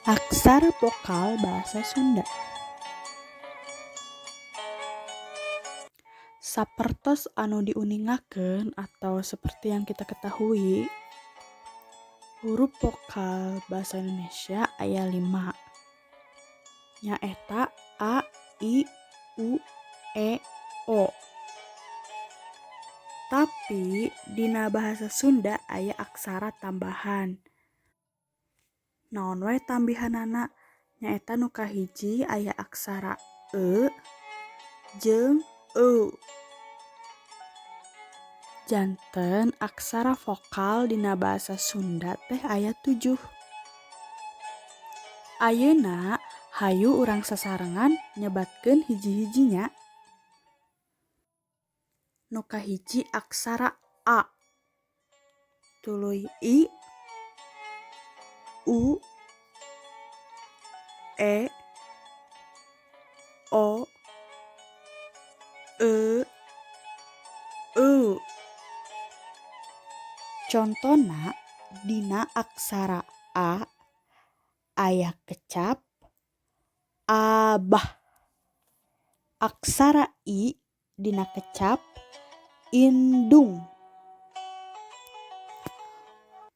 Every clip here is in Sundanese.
Aksara vokal bahasa Sunda. Sapertos anu diuningakeun atau seperti yang kita ketahui, huruf vokal bahasa Indonesia aya 5. Nyaeta A, I, U, E, O. Tapi dina bahasa Sunda aya aksara tambahan. Naon wae tambihanana? Nyaeta nu kahiji aya aksara E jeung E. Janten aksara vokal dina bahasa Sunda teh aya 7. Ayeuna hayu urang sasarengan nyebatkeun hiji-hijinya. Nu kahiji aksara A. Tuluy I, U, E, O, E, U. Contona dina aksara A aya kecap Abah. Aksara I dina kecap indung.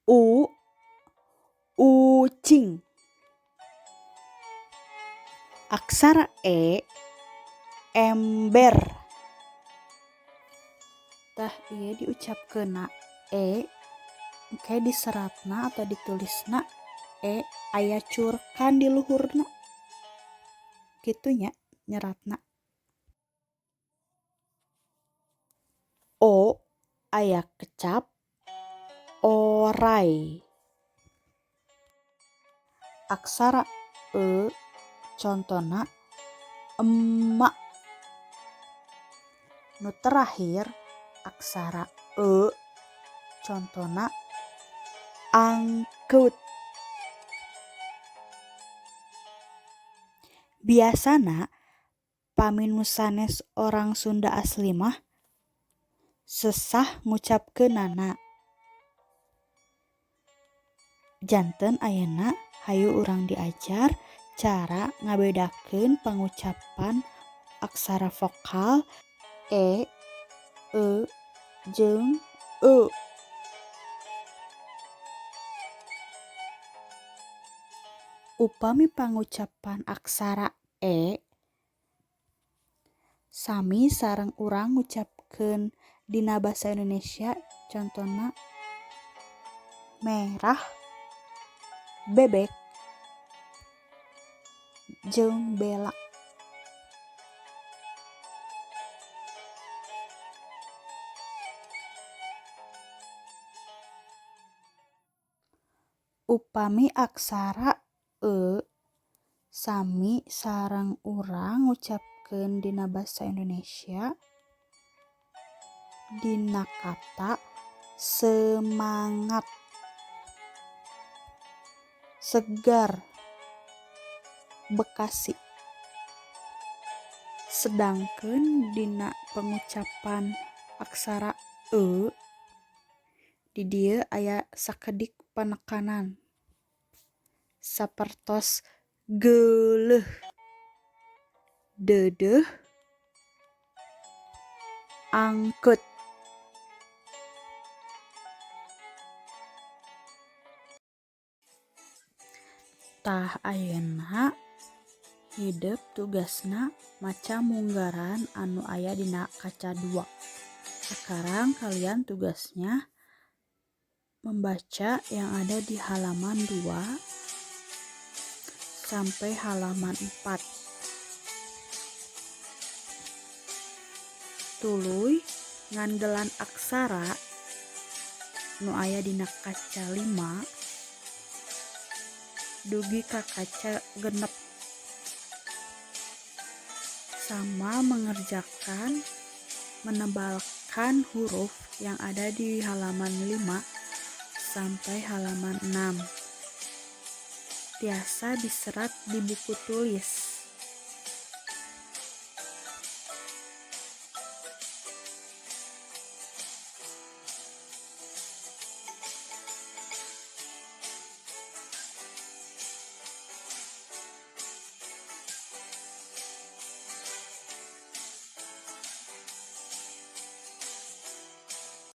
U, ucing. Aksara E ember. Tah ieu diucapkeunna E engke diseratna atau ditulisna E aya curkan di luhurna. Kitu nya nyeratna. O aya kecap oray. Aksara E contona emak. Nu terakhir aksara E contona angkeut. Biasana paminu sanes orang Sunda asli mah sesah ngucapkeunana. Janten ayeuna hayu urang diajar cara ngabedakeun pangucapan aksara vokal E, jeung E. Upami pangucapan aksara E sami sareng urang ngucapkeun dina basa Indonesia, contona merah, bebek, jeung bela. Upami aksara E sami sareng urang ngucapkeun dina basa Indonesia dina kata semangat, segar, Bekasi. Sedangkeun dina pengucapan aksara E di dieu aya sakedik penekanan sapertos geuleuh, deudeuh, angkeut. Tah ayeuna hideup tugasna maca munggaran anu aya dina kaca 2. Sekarang kalian tugasnya membaca yang ada di halaman 2 sampai halaman 4. Tuluy ngandeulan aksara nu aya dina kaca 5 dugi ka kaca 6 sama mengerjakan menebalkan huruf yang ada di halaman 5 sampai halaman 6. Tiasa diserat di buku tulis.